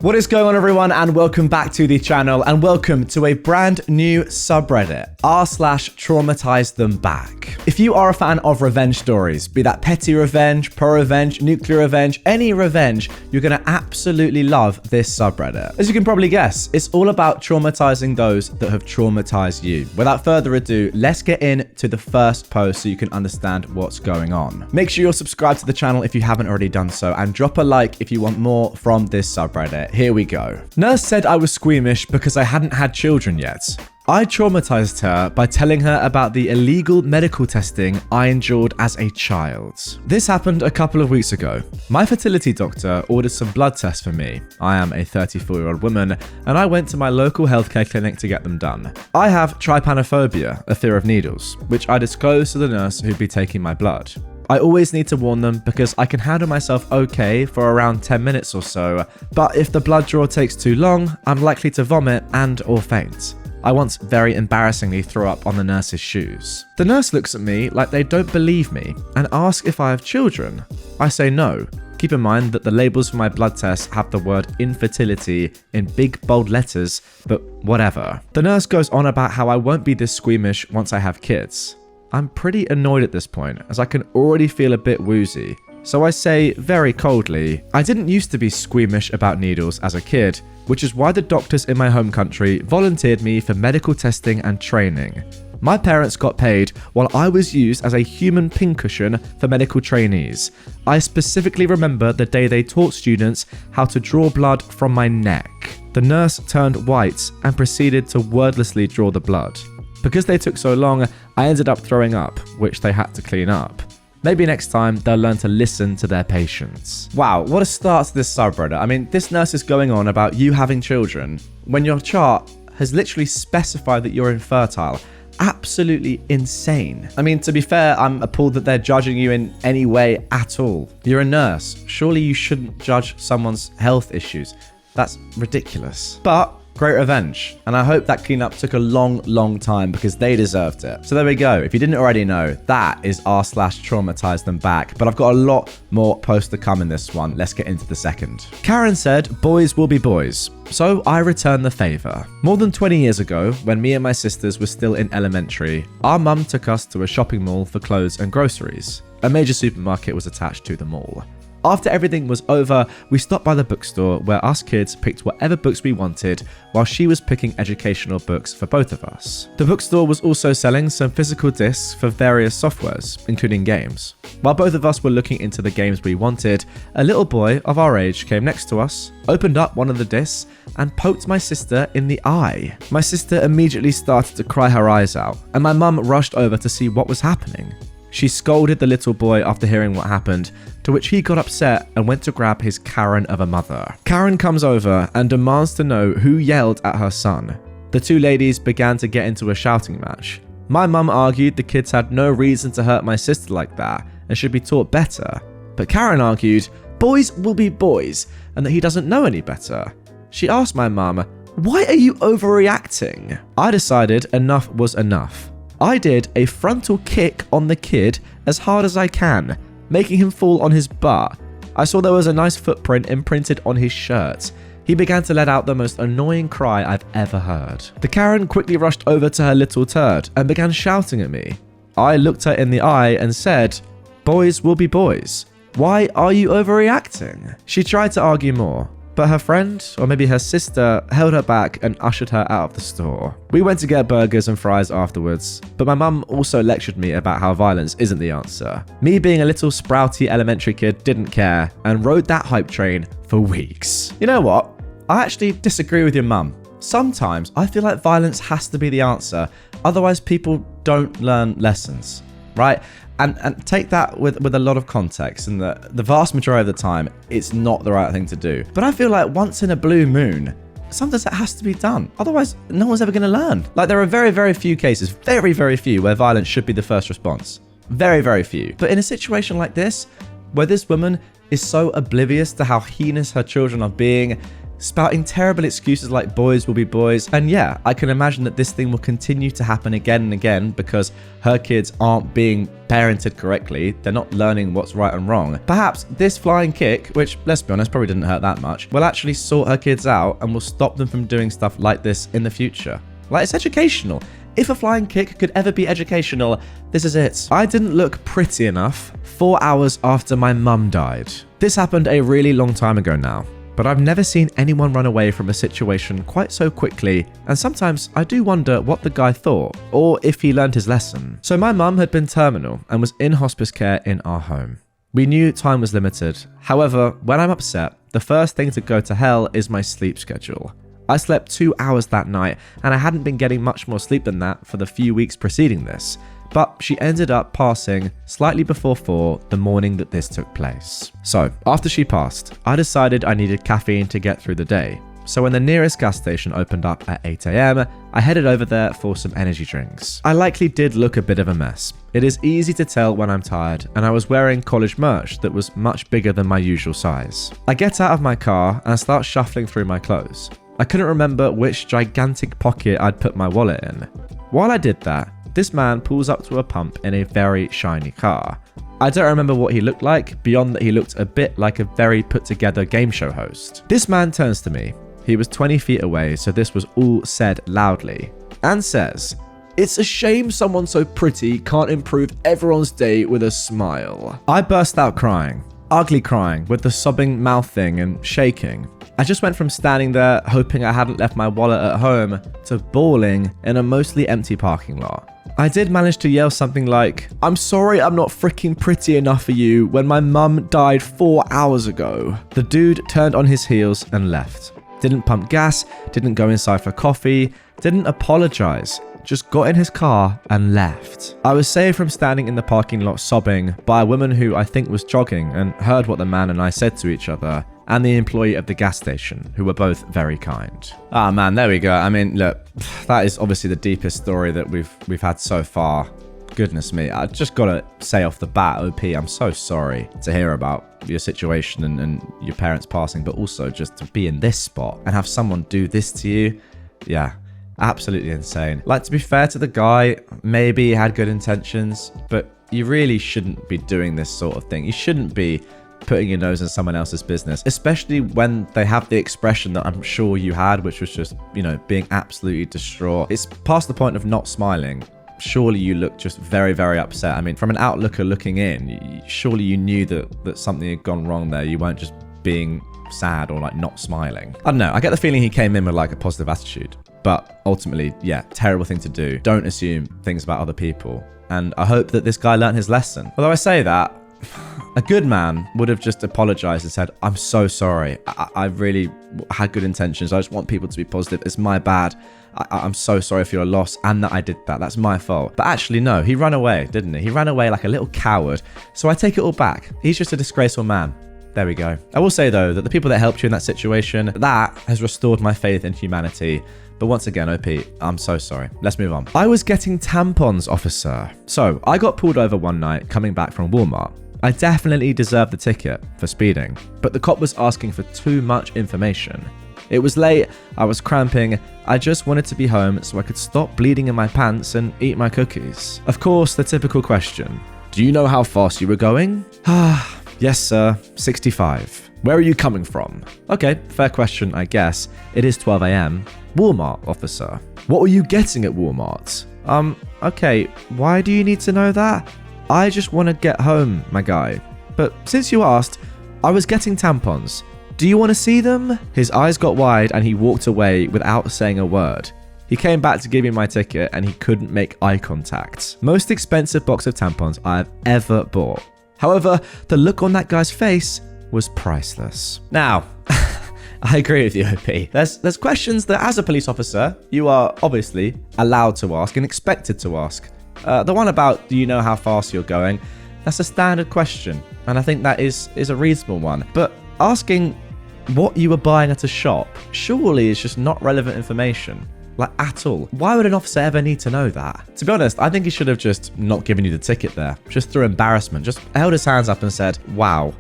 What is going on, everyone, and welcome back to the channel, and welcome to a brand new subreddit, r/TraumatizeThemBack. If you are a fan of revenge stories, be that petty revenge, pro-revenge, nuclear revenge, any revenge, you're going to absolutely love this subreddit. As you can probably guess, it's all about traumatizing those that have traumatized you. Without further ado, let's get into the first post so you can understand what's going on. Make sure you're subscribed to the channel if you haven't already done so, and drop a like if you want more from this subreddit. Here we go. Nurse said I was squeamish because I hadn't had children yet. I traumatized her by telling her about the illegal medical testing I endured as a child. This happened a couple of weeks ago. My fertility doctor ordered some blood tests for me. I am a 34-year-old woman, and I went to my local healthcare clinic to get them done. I have trypanophobia, a fear of needles, which I disclosed to the nurse who'd be taking my blood. I always need to warn them because I can handle myself okay for around 10 minutes or so, but if the blood draw takes too long, I'm likely to vomit and or faint. I once very embarrassingly threw up on the nurse's shoes. The nurse looks at me like they don't believe me and asks if I have children. I say no. Keep in mind that the labels for my blood tests have the word infertility in big bold letters, but whatever. The nurse goes on about how I won't be this squeamish once I have kids. I'm pretty annoyed at this point, as I can already feel a bit woozy. So I say very coldly, I didn't used to be squeamish about needles as a kid, which is why the doctors in my home country volunteered me for medical testing and training. My parents got paid while I was used as a human pincushion for medical trainees. I specifically remember the day they taught students how to draw blood from my neck. The nurse turned white and proceeded to wordlessly draw the blood. Because they took so long, I ended up throwing up, which they had to clean up. Maybe next time they'll learn to listen to their patients. Wow, what a start to this subreddit. I mean, this nurse is going on about you having children when your chart has literally specified that you're infertile. Absolutely insane. I mean, to be fair, I'm appalled that they're judging you in any way at all. You're a nurse. Surely you shouldn't judge someone's health issues. That's ridiculous. But great revenge, and I hope that cleanup took a long time because they deserved it. So there we go. If you didn't already know, that is r/TraumatizeThemBack, but I've got a lot more posts to come in this one. Let's get into the second. Karen said, boys will be boys. So I return the favor. More than 20 years ago, when me and my sisters were still in elementary, our mum took us to a shopping mall for clothes and groceries. A major supermarket was attached to the mall. After everything was over, we stopped by the bookstore where us kids picked whatever books we wanted while she was picking educational books for both of us. The bookstore was also selling some physical discs for various softwares, including games. While both of us were looking into the games we wanted, a little boy of our age came next to us, opened up one of the discs, and poked my sister in the eye. My sister immediately started to cry her eyes out, and my mum rushed over to see what was happening. She scolded the little boy after hearing what happened, to which he got upset and went to grab his Karen of a mother. Karen comes over and demands to know who yelled at her son. The two ladies began to get into a shouting match. My mum argued the kids had no reason to hurt my sister like that and should be taught better. But Karen argued, boys will be boys, and that he doesn't know any better. She asked my mum, why are you overreacting? I decided enough was enough. I did a frontal kick on the kid as hard as I can, making him fall on his butt. I saw there was a nice footprint imprinted on his shirt. He began to let out the most annoying cry I've ever heard. The Karen quickly rushed over to her little turd and began shouting at me. I looked her in the eye and said, boys will be boys. Why are you overreacting? She tried to argue more, but her friend, or maybe her sister, held her back and ushered her out of the store. We went to get burgers and fries afterwards, but my mum also lectured me about how violence isn't the answer. Me being a little sprouty elementary kid didn't care and rode that hype train for weeks. You know what? I actually disagree with your mum. Sometimes I feel like violence has to be the answer, otherwise people don't learn lessons, right? And take that with a lot of context, and the vast majority of the time, it's not the right thing to do. But I feel like once in a blue moon, sometimes it has to be done. Otherwise, no one's ever going to learn. Like, there are very few cases, very few, where violence should be the first response. Very few. But in a situation like this, where this woman is so oblivious to how heinous her children are being, spouting terrible excuses like boys will be boys. And yeah, I can imagine that this thing will continue to happen again and again because her kids aren't being parented correctly. They're not learning what's right and wrong. Perhaps this flying kick, which, let's be honest, probably didn't hurt that much, will actually sort her kids out and will stop them from doing stuff like this in the future. Like, it's educational. If a flying kick could ever be educational, this is it. I didn't look pretty enough 4 hours after my mum died. This happened a really long time ago now, but I've never seen anyone run away from a situation quite so quickly, and sometimes I do wonder what the guy thought, or if he learned his lesson. So my mum had been terminal and was in hospice care in our home. We knew time was limited. However, when I'm upset, the first thing to go to hell is my sleep schedule. I slept 2 hours that night, and I hadn't been getting much more sleep than that for the few weeks preceding this. But she ended up passing slightly before 4 the morning that this took place. So, after she passed, I decided I needed caffeine to get through the day. So when the nearest gas station opened up at 8 AM, I headed over there for some energy drinks. I likely did look a bit of a mess. It is easy to tell when I'm tired, and I was wearing college merch that was much bigger than my usual size. I get out of my car and start shuffling through my clothes. I couldn't remember which gigantic pocket I'd put my wallet in. While I did that, this man pulls up to a pump in a very shiny car. I don't remember what he looked like, beyond that he looked a bit like a very put-together game show host. This man turns to me. He was 20 feet away, so this was all said loudly, and says, "It's a shame someone so pretty can't improve everyone's day with a smile." I burst out crying, ugly crying, with the sobbing mouth thing and shaking. I just went from standing there hoping I hadn't left my wallet at home to bawling in a mostly empty parking lot. I did manage to yell something like, "I'm sorry I'm not freaking pretty enough for you when my mum died 4 hours ago." The dude turned on his heels and left. Didn't pump gas, didn't go inside for coffee, didn't apologize, just got in his car and left. I was saved from standing in the parking lot sobbing by a woman who I think was jogging and heard what the man and I said to each other, and the employee of the gas station, who were both very kind. Ah man, there we go. I mean, look, that is obviously the deepest story that we've had so far. Goodness me, I just gotta say off the bat, OP, I'm so sorry to hear about your situation and your parents passing, but also just to be in this spot and have someone do this to you. Yeah, absolutely insane. Like, to be fair to the guy, maybe he had good intentions, but you really shouldn't be doing this sort of thing. You shouldn't be putting your nose in someone else's business, especially when they have the expression that I'm sure you had, which was just, you know, being absolutely distraught. It's past the point of not smiling. Surely you look just very, very upset. I mean, from an outlooker looking in, surely you knew that something had gone wrong there. You weren't just being sad or like not smiling. I don't know. I get the feeling he came in with like a positive attitude, but ultimately, yeah, terrible thing to do. Don't assume things about other people. And I hope that this guy learned his lesson. Although I say that, a good man would have just apologized and said, "I'm so sorry. I really had good intentions. I just want people to be positive. It's my bad. I'm so sorry for your loss and that I did that. That's my fault." But actually, no, he ran away, didn't he? He ran away like a little coward. So I take it all back. He's just a disgraceful man. There we go. I will say, though, that the people that helped you in that situation, that has restored my faith in humanity. But once again, OP, I'm so sorry. Let's move on. I was getting tampons, officer. So I got pulled over one night coming back from Walmart. I definitely deserved the ticket for speeding, but the cop was asking for too much information. It was late, I was cramping, I just wanted to be home so I could stop bleeding in my pants and eat my cookies. Of course, the typical question, "Do you know how fast you were going?" "Yes, sir, 65. Where are you coming from?" Okay, fair question, I guess. It is 12 AM. "Walmart, officer." "What were you getting at Walmart?" Okay, why do you need to know that?" "I just want to get home, my guy. But since you asked, I was getting tampons. Do you want to see them?" His eyes got wide and he walked away without saying a word. He came back to give me my ticket and he couldn't make eye contact. Most expensive box of tampons I've ever bought. However, the look on that guy's face was priceless. Now, I agree with you, OP. There's questions that as a police officer, you are obviously allowed to ask and expected to ask. The one about, do you know how fast you're going? That's a standard question, and I think that is a reasonable one. But asking what you were buying at a shop surely is just not relevant information, like at all. Why would an officer ever need to know that? To be honest, I think he should have just not given you the ticket there, just through embarrassment, just held his hands up and said, "Wow,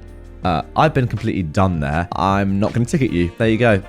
I've been completely done there. I'm not going to ticket you. There you go.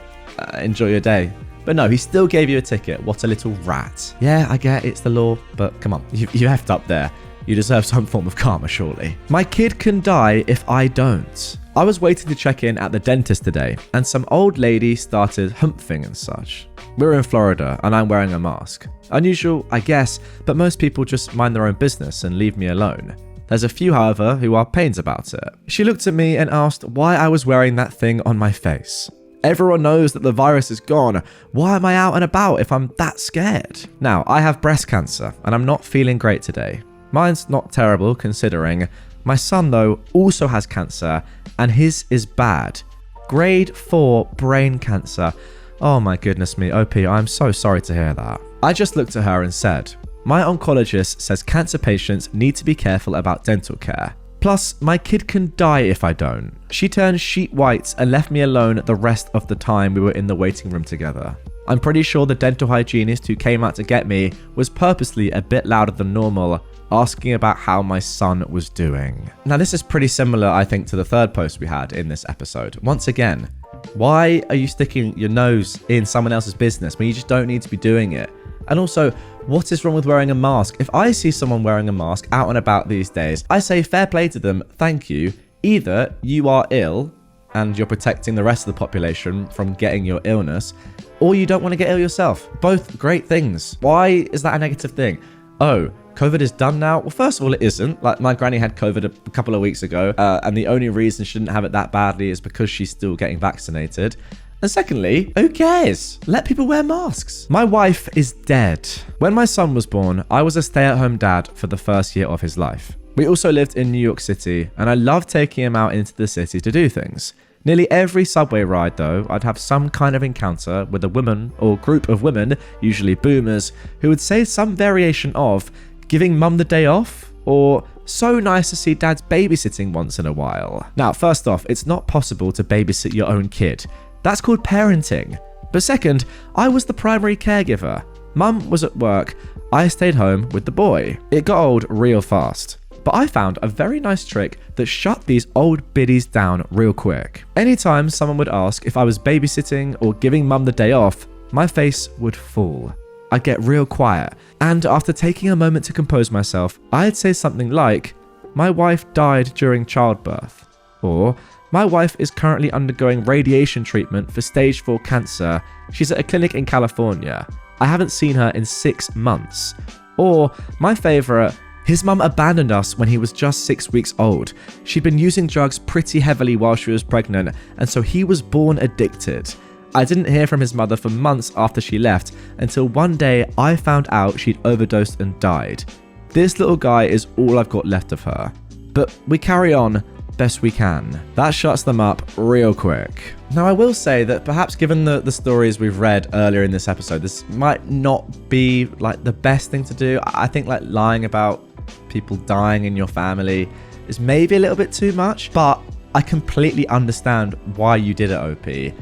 enjoy your day. But no, he still gave you a ticket. What a little rat. Yeah, I get it's the law, but come on, you effed up there. You deserve some form of karma, surely. My kid can die if I don't. I was waiting to check in at the dentist today, and some old lady started humping and such. We're in Florida, and I'm wearing a mask. Unusual, I guess, but most people just mind their own business and leave me alone. There's a few, however, who are pains about it. She looked at me and asked why I was wearing that thing on my face. Everyone knows that the virus is gone. Why am I out and about if I'm that scared? Now, I have breast cancer, and I'm not feeling great today. Mine's not terrible considering. My son, though, also has cancer, and his is bad. Grade 4 brain cancer. Oh my goodness me, OP, I'm so sorry to hear that. I just looked at her and said, my oncologist says cancer patients need to be careful about dental care. Plus, my kid can die if I don't. She turned sheet white and left me alone the rest of the time we were in the waiting room together. I'm pretty sure the dental hygienist who came out to get me was purposely a bit louder than normal, asking about how my son was doing. Now, this is pretty similar, I think, to the third post we had in this episode. Once again, why are you sticking your nose in someone else's business when you just don't need to be doing it? And also, what is wrong with wearing a mask? If I see someone wearing a mask out and about these days, I say fair play to them, thank you. Either you are ill and you're protecting the rest of the population from getting your illness, or you don't want to get ill yourself. Both great things. Why is that a negative thing? Oh, COVID is done now? Well, first of all, it isn't. Like, my granny had COVID a couple of weeks ago, and the only reason she didn't have it that badly is because she's still getting vaccinated. And secondly, who cares? Let people wear masks. My wife is dead. When my son was born, I was a stay-at-home dad for the first year of his life. We also lived in New York City, and I loved taking him out into the city to do things. Nearly every subway ride, though, I'd have some kind of encounter with a woman or group of women, usually boomers, who would say some variation of giving mum the day off, or so nice to see dad's babysitting once in a while. Now, first off, it's not possible to babysit your own kid. That's called parenting. But second, I was the primary caregiver. Mum was at work, I stayed home with the boy. It got old real fast. But I found a very nice trick that shut these old biddies down real quick. Anytime someone would ask if I was babysitting or giving mum the day off, my face would fall. I'd get real quiet, and after taking a moment to compose myself, I'd say something like, my wife died during childbirth, or my wife is currently undergoing radiation treatment for stage 4 cancer. She's at a clinic in California. I haven't seen her in 6 months. Or my favorite, his mum abandoned us when he was just 6 weeks old. She'd been using drugs pretty heavily while she was pregnant, and so he was born addicted. I didn't hear from his mother for months after she left, until one day I found out she'd overdosed and died. This little guy is all I've got left of her. But we carry on best we can. That shuts them up real quick. Now, I will say that perhaps given the stories we've read earlier in this episode, this might not be like the best thing to do. I think like lying about people dying in your family is maybe a little bit too much, but I completely understand why you did it, OP,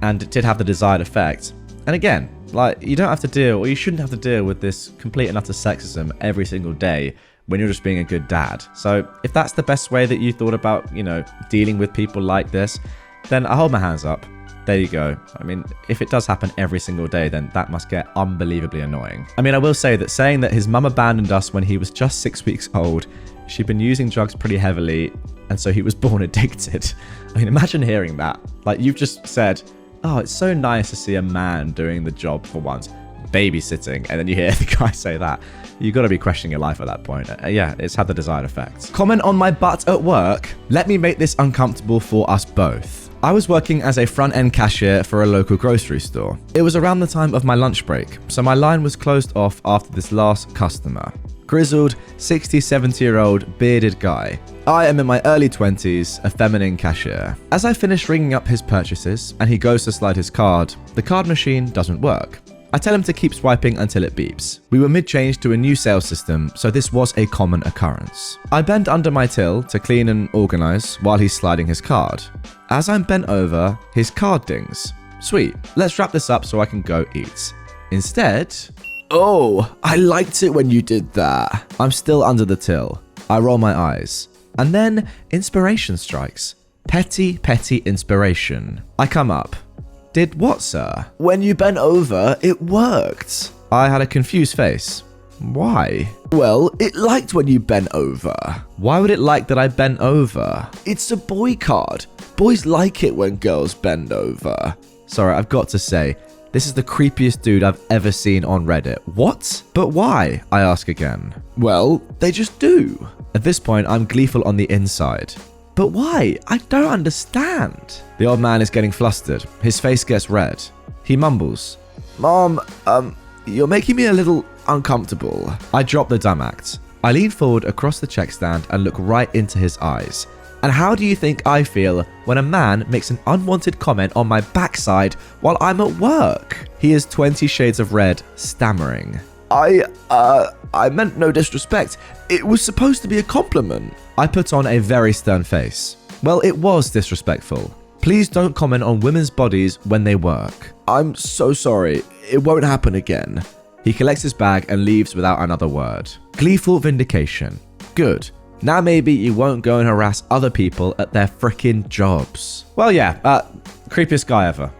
and it did have the desired effect. And again, like, you don't have to deal, or you shouldn't have to deal with this complete and utter sexism every single day when you're just being a good dad. So if that's the best way that you thought about, dealing with people like this, then I hold my hands up. There you go. I mean, if it does happen every single day, then that must get unbelievably annoying. I mean, I will say that saying that his mum abandoned us when he was just 6 weeks old, she'd been using drugs pretty heavily, and so he was born addicted. I mean, imagine hearing that. Like, you've just said, oh, it's so nice to see a man doing the job for once, babysitting, and then you hear the guy say that. You've got to be questioning your life at that point. Yeah, it's had the desired effect. Comment on my butt at work. Let me make this uncomfortable for us both. I was working as a front-end cashier for a local grocery store. It was around the time of my lunch break, so my line was closed off after this last customer. Grizzled, 60, 70-year-old bearded guy. I am in my early 20s, a feminine cashier. As I finish ringing up his purchases and he goes to slide his card, the card machine doesn't work. I tell him to keep swiping until it beeps. We were mid-change to a new sales system, so this was a common occurrence. I bend under my till to clean and organize while he's sliding his card. As I'm bent over, his card dings. Sweet, let's wrap this up so I can go eat. Instead, oh, I liked it when you did that. I'm still under the till. I roll my eyes. And then inspiration strikes. Petty inspiration. I come up. Did what, sir? When you bent over, it worked. I had a confused face. Why? Well, it liked when you bent over. Why would it like that I bent over? It's a boy card. Boys like it when girls bend over. Sorry, I've got to say, this is the creepiest dude I've ever seen on Reddit. What? But why? I ask again. Well, they just do. At this point, I'm gleeful on the inside. But why? I don't understand. The old man is getting flustered. His face gets red. He mumbles, Mom, you're making me a little uncomfortable. I drop the dumb act. I lean forward across the check stand and look right into his eyes. And how do you think I feel when a man makes an unwanted comment on my backside while I'm at work? He is 20 shades of red, stammering. I meant no disrespect. It was supposed to be a compliment. I put on a very stern face. Well, it was disrespectful. Please don't comment on women's bodies when they work. I'm so sorry. It won't happen again. He collects his bag and leaves without another word. Gleeful vindication. Good. Now maybe you won't go and harass other people at their frickin' jobs. Well, yeah, creepiest guy ever.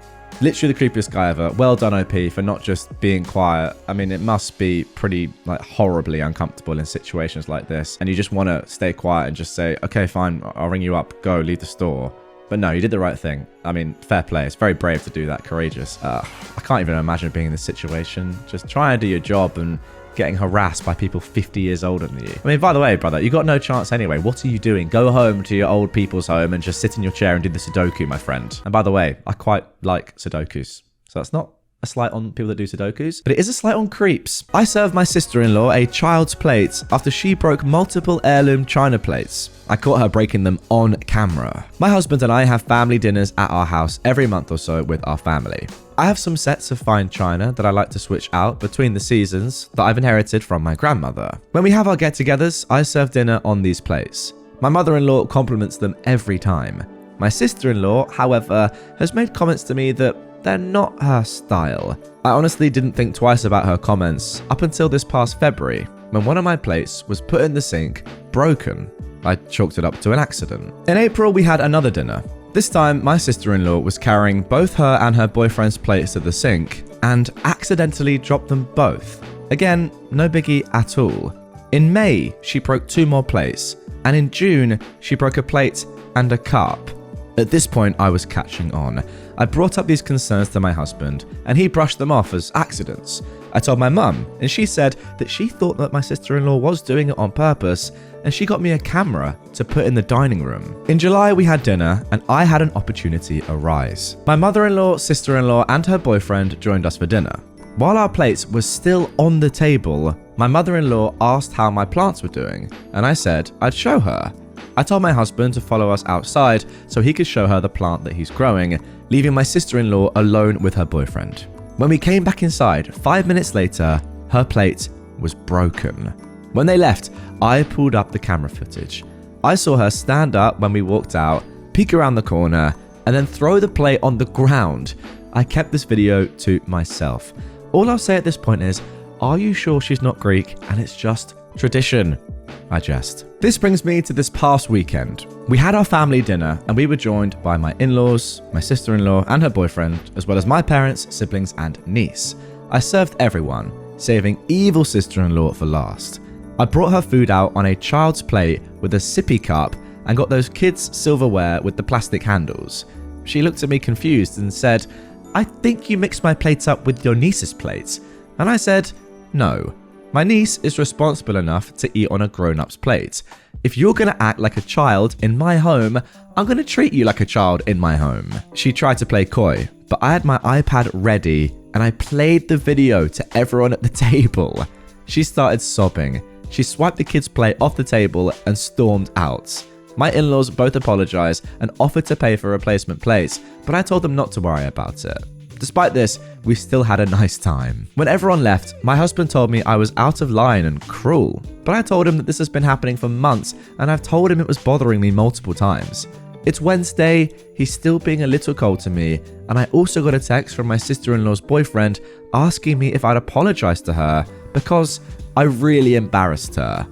Literally the creepiest guy ever. Well done, OP, for not just being quiet. I mean, it must be pretty, horribly uncomfortable in situations like this. And you just want to stay quiet and just say, okay, fine, I'll ring you up, go, leave the store. But no, you did the right thing. I mean, fair play. It's very brave to do that, courageous. I can't even imagine being in this situation. Just try and do your job and getting harassed by people 50 years older than you. I mean, by the way, brother, you got no chance anyway. What are you doing? Go home to your old people's home and just sit in your chair and do the Sudoku, my friend. And by the way, I quite like Sudokus. So that's not a slight on people that do Sudokus, but it is a slight on creeps. I served my sister-in-law a child's plate after she broke multiple heirloom china plates. I caught her breaking them on camera. My husband and I have family dinners at our house every month or so with our family. I have some sets of fine china that I like to switch out between the seasons that I've inherited from my grandmother. When we have our get-togethers, I serve dinner on these plates. My mother-in-law compliments them every time. My sister-in-law, however, has made comments to me that they're not her style. I honestly didn't think twice about her comments up until this past February, when one of my plates was put in the sink, broken. I chalked it up to an accident. In April, we had another dinner. This time, my sister-in-law was carrying both her and her boyfriend's plates to the sink and accidentally dropped them both. Again, no biggie at all. In May, she broke 2 more plates, and in June, she broke a plate and a cup. At this point, I was catching on. I brought up these concerns to my husband, and he brushed them off as accidents. I told my mum, and she said that she thought that my sister-in-law was doing it on purpose, and she got me a camera to put in the dining room. In July, we had dinner, and I had an opportunity arise. My mother-in-law, sister-in-law, and her boyfriend joined us for dinner. While our plates were still on the table, my mother-in-law asked how my plants were doing, and I said I'd show her. I told my husband to follow us outside so he could show her the plant that he's growing, leaving my sister-in-law alone with her boyfriend. When we came back inside, 5 minutes later, her plate was broken. When they left, I pulled up the camera footage. I saw her stand up when we walked out, peek around the corner, and then throw the plate on the ground. I kept this video to myself. All I'll say at this point is, are you sure she's not Greek and it's just tradition? I jest. This brings me to this past weekend. We had our family dinner and we were joined by my in-laws, my sister-in-law and her boyfriend, as well as my parents, siblings and niece. I served everyone, saving evil sister-in-law for last. I brought her food out on a child's plate with a sippy cup and got those kids' silverware with the plastic handles. She looked at me confused and said, I think you mixed my plates up with your niece's plates. And I said, no. My niece is responsible enough to eat on a grown-up's plate. If you're going to act like a child in my home, I'm going to treat you like a child in my home. She tried to play coy, but I had my iPad ready and I played the video to everyone at the table. She started sobbing. She swiped the kid's plate off the table and stormed out. My in-laws both apologized and offered to pay for replacement plates, but I told them not to worry about it. Despite this, we still had a nice time. When everyone left, my husband told me I was out of line and cruel, but I told him that this has been happening for months and I've told him it was bothering me multiple times. It's Wednesday, he's still being a little cold to me, and I also got a text from my sister-in-law's boyfriend asking me if I'd apologize to her because I really embarrassed her.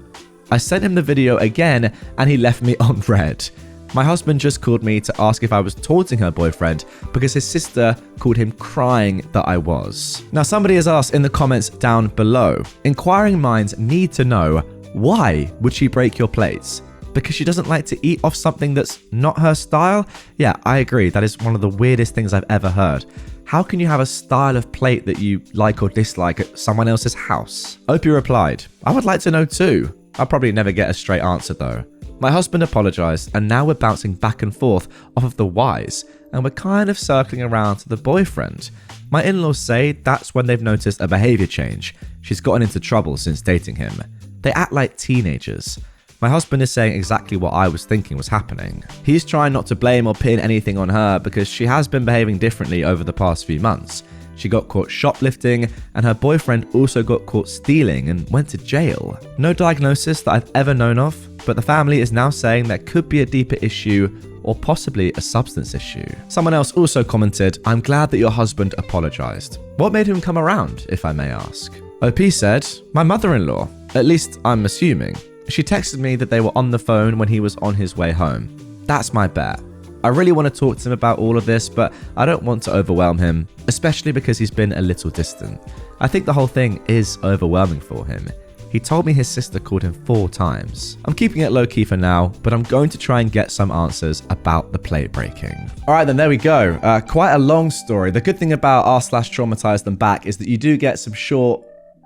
I sent him the video again and he left me on red. My husband just called me to ask if I was taunting her boyfriend because his sister called him crying that I was. Now, somebody has asked in the comments down below, inquiring minds need to know, why would she break your plates? Because she doesn't like to eat off something that's not her style? Yeah, I agree. That is one of the weirdest things I've ever heard. How can you have a style of plate that you like or dislike at someone else's house? Opie replied, I would like to know too. I'll probably never get a straight answer though. My husband apologized, and now we're bouncing back and forth off of the whys, and we're kind of circling around to the boyfriend. My in-laws say that's when they've noticed a behavior change. She's gotten into trouble since dating him. They act like teenagers. My husband is saying exactly what I was thinking was happening. He's trying not to blame or pin anything on her because she has been behaving differently over the past few months. She got caught shoplifting, and her boyfriend also got caught stealing and went to jail. No diagnosis that I've ever known of, but the family is now saying there could be a deeper issue or possibly a substance issue. Someone else also commented, I'm glad that your husband apologized. What made him come around, if I may ask? OP said, my mother-in-law. At least I'm assuming. She texted me that they were on the phone when he was on his way home. That's my bet. I really want to talk to him about all of this, but I don't want to overwhelm him, especially because he's been a little distant. I think the whole thing is overwhelming for him. He told me his sister called him 4 times. I'm keeping it low-key for now, but I'm going to try and get some answers about the plate breaking. All right, then there we go. Quite a long story. The good thing about r/TraumatizeThemBack is that you do get some short,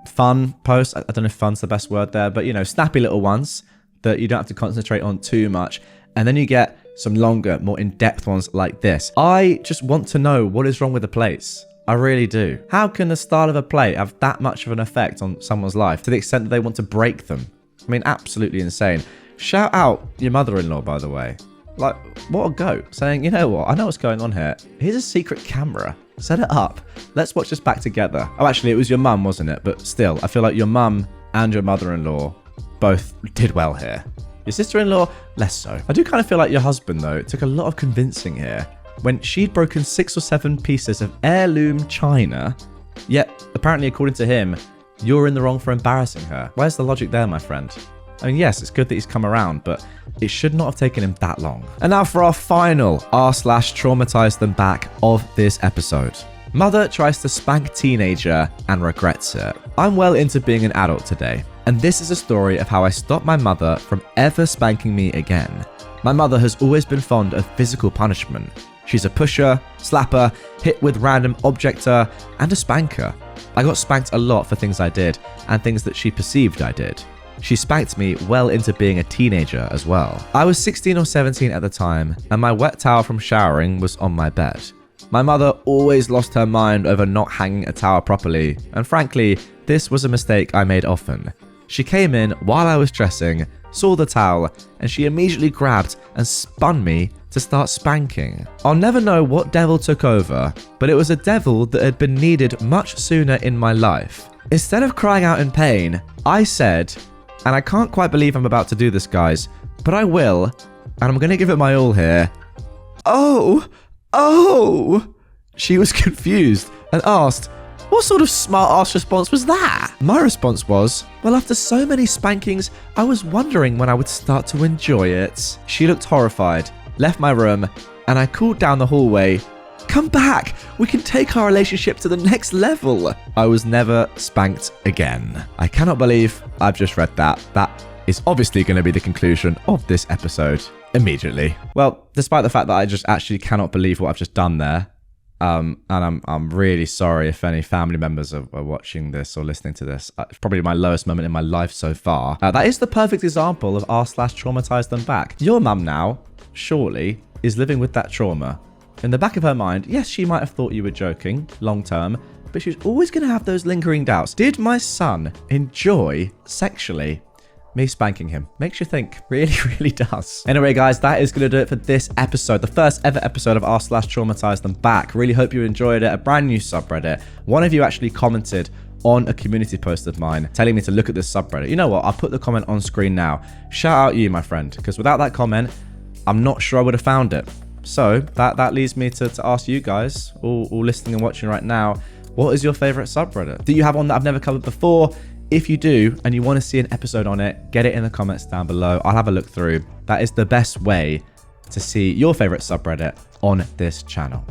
fun posts. I don't know if fun's the best word there, but snappy little ones that you don't have to concentrate on too much. And then you get some longer, more in-depth ones like this. I just want to know what is wrong with the plates. I really do. How can the style of a plate have that much of an effect on someone's life to the extent that they want to break them? I mean, absolutely insane. Shout out your mother-in-law, by the way. Like, what a goat. Saying, you know what, I know what's going on here. Here's a secret camera. Set it up. Let's watch this back together. Oh, actually, it was your mum, wasn't it? But still, I feel like your mum and your mother-in-law both did well here. Your sister-in-law, less so. I do kind of feel like your husband, though, took a lot of convincing here. When she'd broken 6 or 7 pieces of heirloom china, yet, apparently, according to him, you're in the wrong for embarrassing her. Where's the logic there, my friend? I mean, yes, it's good that he's come around, but it should not have taken him that long. And now for our final r/TraumatizeThemBack of this episode. Mother tries to spank teenager and regrets it. I'm well into being an adult today, and this is a story of how I stopped my mother from ever spanking me again. My mother has always been fond of physical punishment. She's a pusher, slapper, hit with random objector, and a spanker. I got spanked a lot for things I did, and things that she perceived I did. She spanked me well into being a teenager as well. I was 16 or 17 at the time, and my wet towel from showering was on my bed. My mother always lost her mind over not hanging a towel properly, and frankly, this was a mistake I made often. She came in while I was dressing, saw the towel, and she immediately grabbed and spun me to start spanking. I'll never know what devil took over, but it was a devil that had been needed much sooner in my life. Instead of crying out in pain, I said, and I can't quite believe I'm about to do this, guys, but I will, and I'm going to give it my all here. Oh! She was confused and asked, what sort of smart-ass response was that? My response was, well, after so many spankings, I was wondering when I would start to enjoy it. She looked horrified, left my room, and I called down the hallway, come back, we can take our relationship to the next level. I was never spanked again. I cannot believe I've just read that. That is obviously going to be the conclusion of this episode immediately. Well, despite the fact that I just actually cannot believe what I've just done there, and I'm really sorry if any family members are watching this or listening to this. It's probably my lowest moment in my life so far. That is the perfect example of r/TraumatizeThemBack. Your mum now, surely, is living with that trauma. In the back of her mind, yes, she might have thought you were joking long term, but she's always going to have those lingering doubts. Did my son enjoy sexually me spanking him? Makes you think. Really, really does. Anyway, guys, that is going to do it for this episode. The first ever episode of r/TraumatizeThemBack. Really hope you enjoyed it. A brand new subreddit. One of you actually commented on a community post of mine telling me to look at this subreddit. You know what? I'll put the comment on screen now. Shout out you, my friend, because without that comment, I'm not sure I would have found it. So that leads me to ask you guys, all listening and watching right now, what is your favorite subreddit? Do you have one that I've never covered before? If you do, and you want to see an episode on it, get it in the comments down below. I'll have a look through. That is the best way to see your favorite subreddit on this channel.